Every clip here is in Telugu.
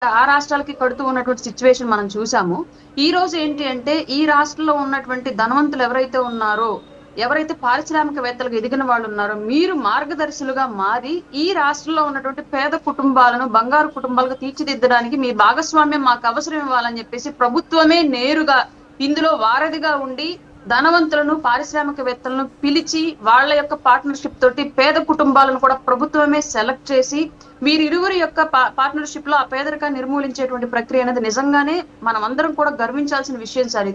ఆ రాష్ట్రాలకి కడుతూ ఉన్నటువంటి సిచ్యువేషన్ మనం చూసాము. ఈ రోజు ఏంటి అంటే ఈ రాష్ట్రంలో ఉన్నటువంటి ధనవంతులు ఎవరైతే ఉన్నారో, ఎవరైతే పారిశ్రామికవేత్తలుగా ఎదిగిన వాళ్ళు ఉన్నారో, మీరు మార్గదర్శులుగా మారి ఈ రాష్ట్రంలో ఉన్నటువంటి పేద కుటుంబాలను బంగారు కుటుంబాలుగా తీర్చిదిద్దడానికి మీ భాగస్వామ్యం మాకు అవసరం ఇవ్వాలని చెప్పేసి ప్రభుత్వమే నేరుగా ఇందులో వారధిగా ఉండి ధనవంతులను పారిశ్రామికవేత్తలను పిలిచి వాళ్ళ యొక్క పార్ట్నర్షిప్ తోటి పేద కుటుంబాలను కూడా ప్రభుత్వమే సెలెక్ట్ చేసి వీరిరువురి యొక్క పార్ట్నర్షిప్ లో ఆ పేదరికాన్ని నిర్మూలించేటువంటి ప్రక్రియ అనేది నిజంగానే మనం అందరం కూడా గర్వించాల్సిన విషయం సార్.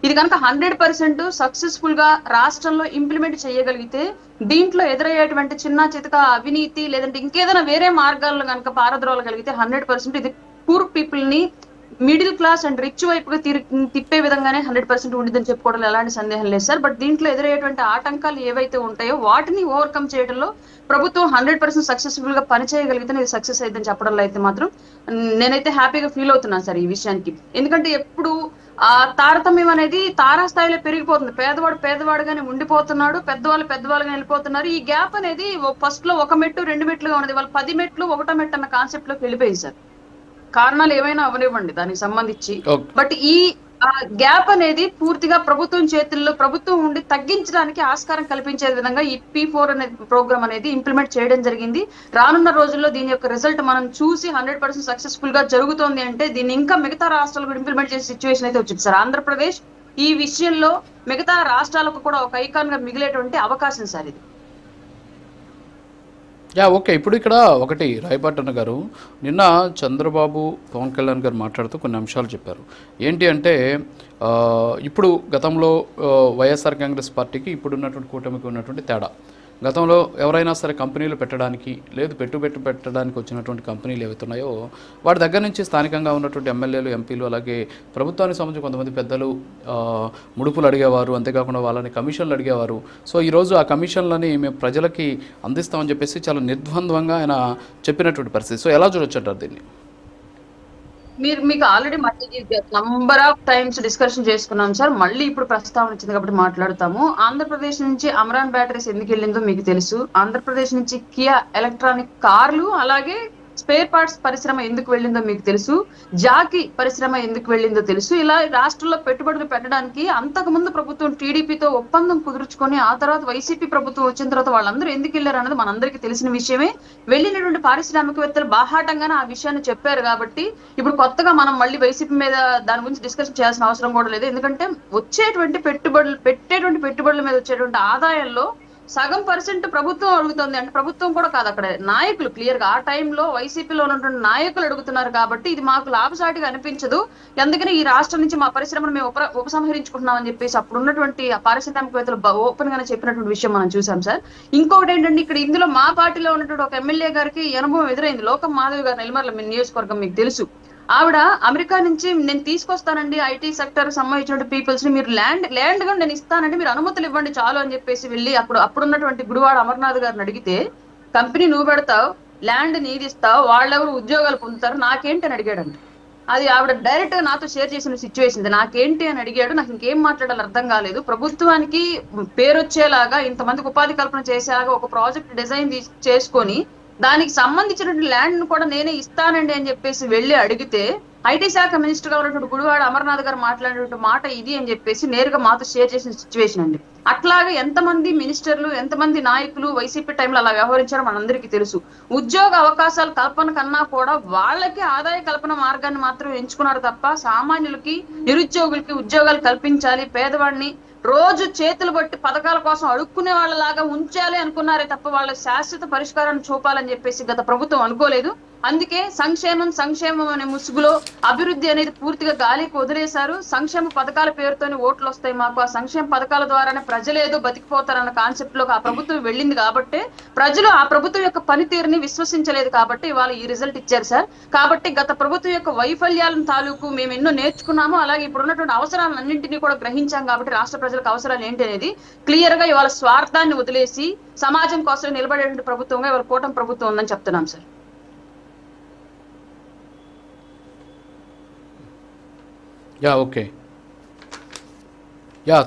ఇది కనుక 100% సక్సెస్ఫుల్ గా రాష్ట్రంలో ఇంప్లిమెంట్ చేయగలిగితే దీంట్లో ఎదురయ్యేటువంటి చిన్న చితక అవినీతి లేదంటే ఇంకేదైనా వేరే మార్గాల్లో కనుక పారద్రోలగలిగితే 100% ఇది పూర్ పీపుల్ ని మిడిల్ క్లాస్ అండ్ రిచ్ వైపుగా తిప్పే విధంగానే 100% ఉండిద్దని చెప్పుకోవడంలో ఎలాంటి సందేహం లేదు సార్. బట్ దీంట్లో ఎదురయ్యేటువంటి ఆటంకాలు ఏవైతే ఉంటాయో వాటిని ఓవర్కమ్ చేయడంలో ప్రభుత్వం 100% సక్సెస్ఫుల్ గా పనిచేయగలిగితే ఇది సక్సెస్ అయిద్దని చెప్పడంలో అయితే మాత్రం నేనైతే హ్యాపీగా ఫీల్ అవుతున్నాను సార్ ఈ విషయానికి. ఎందుకంటే ఎప్పుడు ఆ తారతమ్యం అనేది తారాస్థాయిలో పెరిగిపోతుంది. పేదవాడు పేదవాడుగానే ఉండిపోతున్నాడు, పెద్దవాళ్ళుగానే వెళ్ళిపోతున్నారు. ఈ గ్యాప్ అనేది ఫస్ట్ లో 1 మెట్టు 2 మెట్లుగా ఉన్నది వాళ్ళు 10 మెట్లు 1 మెట్టు అన్న కాన్సెప్ట్ లోకి వెళ్ళిపోయింది సార్. కారణాలు ఏమైనా అవనివ్వండి దానికి సంబంధించి. బట్ ఈ గ్యాప్ అనేది పూర్తిగా ప్రభుత్వం చేతుల్లో ప్రభుత్వం ఉండి తగ్గించడానికి ఆస్కారం కల్పించే విధంగా ఈ P4 అనే ప్రోగ్రామ్ అనేది ఇంప్లిమెంట్ చేయడం జరిగింది. రానున్న రోజుల్లో దీని యొక్క రిజల్ట్ మనం చూసి 100% సక్సెస్ఫుల్ గా జరుగుతోంది అంటే దీన్ని ఇంకా మిగతా రాష్ట్రాలు కూడా ఇంప్లిమెంట్ చేసే సిచ్యువేషన్ అయితే వచ్చింది సార్. ఆంధ్రప్రదేశ్ ఈ విషయంలో మిగతా రాష్ట్రాలకు కూడా ఒక ఐకాన్ గా మిగిలేటువంటి అవకాశం సార్ ఇది. ఓకే. ఇప్పుడు ఇక్కడ ఒకటి రాయపాటన్న గారు నిన్న చంద్రబాబు పవన్ కళ్యాణ్ గారు మాట్లాడుతూ కొన్ని అంశాలు చెప్పారు. ఏంటి అంటే ఇప్పుడు గతంలో వైఎస్ఆర్ కాంగ్రెస్ పార్టీకి ఇప్పుడున్నటువంటి కూటమికి ఉన్నటువంటి తేడా, గతంలో ఎవరైనా సరే కంపెనీలు పెట్టడానికి లేదు పెట్టడానికి వచ్చినటువంటి కంపెనీలు ఏవైతున్నాయో వాటి దగ్గర నుంచి స్థానికంగా ఉన్నటువంటి ఎమ్మెల్యేలు ఎంపీలు అలాగే ప్రభుత్వానికి సంబంధించి కొంతమంది పెద్దలు ముడుపులు అడిగేవారు, అంతేకాకుండా వాళ్ళని కమిషన్లు అడిగేవారు. సో ఈరోజు ఆ కమిషన్లని మేము ప్రజలకి అందిస్తామని చెప్పేసి చాలా నిర్ద్వంద్వంగా ఆయన చెప్పినటువంటి పరిస్థితి. సో ఎలా చూడొచ్చు అంటారు దీన్ని? మీకు ఆల్రెడీ మళ్ళీ నంబర్ ఆఫ్ టైమ్స్ డిస్కషన్ చేసుకున్నాం సార్. మళ్ళీ ఇప్పుడు ప్రస్తావన వచ్చింది కాబట్టి మాట్లాడుతాము. ఆంధ్రప్రదేశ్ నుంచి అమరాన్ బ్యాటరీస్ ఎందుకు వెళ్ళిందో మీకు తెలుసు. ఆంధ్రప్రదేశ్ నుంచి కియా ఎలక్ట్రానిక్ కార్లు అలాగే స్పేర్ పార్ట్స్ పరిశ్రమ ఎందుకు వెళ్ళిందో మీకు తెలుసు. జాకీ పరిశ్రమ ఎందుకు వెళ్ళిందో తెలుసు. ఇలా రాష్ట్రంలో పెట్టుబడులు పెట్టడానికి అంతకుముందు ప్రభుత్వం టీడీపీతో ఒప్పందం కుదుర్చుకొని ఆ తర్వాత వైసీపీ ప్రభుత్వం వచ్చిన తర్వాత వాళ్ళందరూ ఎందుకు వెళ్ళారు అన్నది మనందరికీ తెలిసిన విషయమే. వెళ్ళినటువంటి పారిశ్రామికవేత్తలు బాహాటంగానే ఆ విషయాన్ని చెప్పారు కాబట్టి ఇప్పుడు కొత్తగా మనం మళ్ళీ వైసీపీ మీద దాని గురించి డిస్కషన్ చేయాల్సిన అవసరం కూడా లేదు. ఎందుకంటే పెట్టేటువంటి పెట్టుబడుల మీద వచ్చేటువంటి ఆదాయంలో సగం % ప్రభుత్వం అడుగుతుంది. అంటే ప్రభుత్వం కూడా కాదు, అక్కడ నాయకులు క్లియర్ గా ఆ టైంలో వైసీపీలో ఉన్నటువంటి నాయకులు అడుగుతున్నారు కాబట్టి ఇది మాకు లాభసాటిగా అనిపించదు, అందుకని ఈ రాష్ట్రం నుంచి మా పరిశ్రమను మేము ఉపసంహరించుకుంటున్నాం అని చెప్పేసి అప్పుడు ఉన్నటువంటి ఆ పారిశ్రామికవేత్తలు ఓపెన్ గానే చెప్పినటువంటి విషయం మనం చూసాం సార్. ఇంకొకటి ఏంటంటే ఇక్కడ ఇందులో మా పార్టీలో ఉన్నటువంటి ఒక ఎమ్మెల్యే గారికి అనుభవం ఎదురైంది. లోకం మాధవి గారు, నెల్లిమర్ల నియోజకవర్గం మీకు తెలుసు. ఆవిడ అమెరికా నుంచి నేను తీసుకొస్తానండి ఐటీ సెక్టర్ సంబంధించిన పీపుల్స్ ని, మీరు ల్యాండ్ గా నేను ఇస్తానండి, మీరు అనుమతులు ఇవ్వండి చాలు అని చెప్పేసి వెళ్ళి అప్పుడున్నటువంటి గుడివాడ అమర్నాథ్ గారిని అడిగితే కంపెనీ నువ్వు పెడతావు, ల్యాండ్ నీది ఇస్తావు, వాళ్ళెవరు ఉద్యోగాలు పొందుతారు, నాకేంటి అని అడిగాడంట. అది ఆవిడ డైరెక్ట్ గా నాతో షేర్ చేసిన సిచ్యువేషన్. నాకేంటి అని అడిగాడు, నాకు ఇంకేం మాట్లాడాలి అర్థం కాలేదు. ప్రభుత్వానికి పేరు వచ్చేలాగా ఇంతమందికి ఉపాధి కల్పన చేసేలాగా ఒక ప్రాజెక్ట్ డిజైన్ చేసుకొని దానికి సంబంధించినటువంటి ల్యాండ్ ను కూడా నేనే ఇస్తానండి అని చెప్పేసి వెళ్ళి అడిగితే ఐటీ శాఖ మినిస్టర్ గా ఉన్నటువంటి గుడివాడ అమర్నాథ్ గారు మాట్లాడినటువంటి మాట ఇది అని చెప్పేసి నేరుగా మాతో షేర్ చేసిన సిచ్యువేషన్ అండి. అట్లాగే ఎంతమంది మినిస్టర్లు ఎంతమంది నాయకులు వైసీపీ టైంలో అలా వ్యవహరించారో మనందరికీ తెలుసు. ఉద్యోగ అవకాశాల కల్పన కన్నా కూడా వాళ్ళకి ఆదాయ కల్పన మార్గాన్ని మాత్రం ఎంచుకున్నారు తప్ప సామాన్యులకి నిరుద్యోగులకి ఉద్యోగాలు కల్పించాలి, పేదవాడిని రోజు చేతులు బట్టి పథకాల కోసం అడుక్కునే వాళ్ళలాగా ఉంచాలి అనుకున్నారే తప్ప వాళ్ళ శాశ్వత పరిష్కారాన్ని చూపాలని చెప్పేసి గత ప్రభుత్వం అనుకోలేదు. అందుకే సంక్షేమం అనే ముసుగులో అభివృద్ధి అనేది పూర్తిగా గాలికి వదిలేశారు. సంక్షేమ పథకాల పేరుతోనే ఓట్లు వస్తాయి మాకు, ఆ సంక్షేమ పథకాల ద్వారానే ప్రజలు ఏదో బతికిపోతారన్న కాన్సెప్ట్ లో ఆ ప్రభుత్వం వెళ్ళింది కాబట్టి ప్రజలు ఆ ప్రభుత్వం యొక్క పనితీరుని విశ్వసించలేదు కాబట్టి ఇవాళ ఈ రిజల్ట్ ఇచ్చారు సార్. కాబట్టి గత ప్రభుత్వం యొక్క వైఫల్యాలను తాలూకు మేము ఎన్నో నేర్చుకున్నాము, అలాగే ఇప్పుడు ఉన్నటువంటి అవసరాలన్నింటినీ కూడా గ్రహించాం కాబట్టి రాష్ట్ర ప్రజలకు అవసరాలు ఏంటి అనేది క్లియర్ గా ఇవాళ స్వార్థాన్ని వదిలేసి సమాజం కోసం నిలబడేటువంటి ప్రభుత్వంగా ఇవాళ కూటమి ప్రభుత్వం ఉందని చెప్తున్నాం సార్. ఓకే.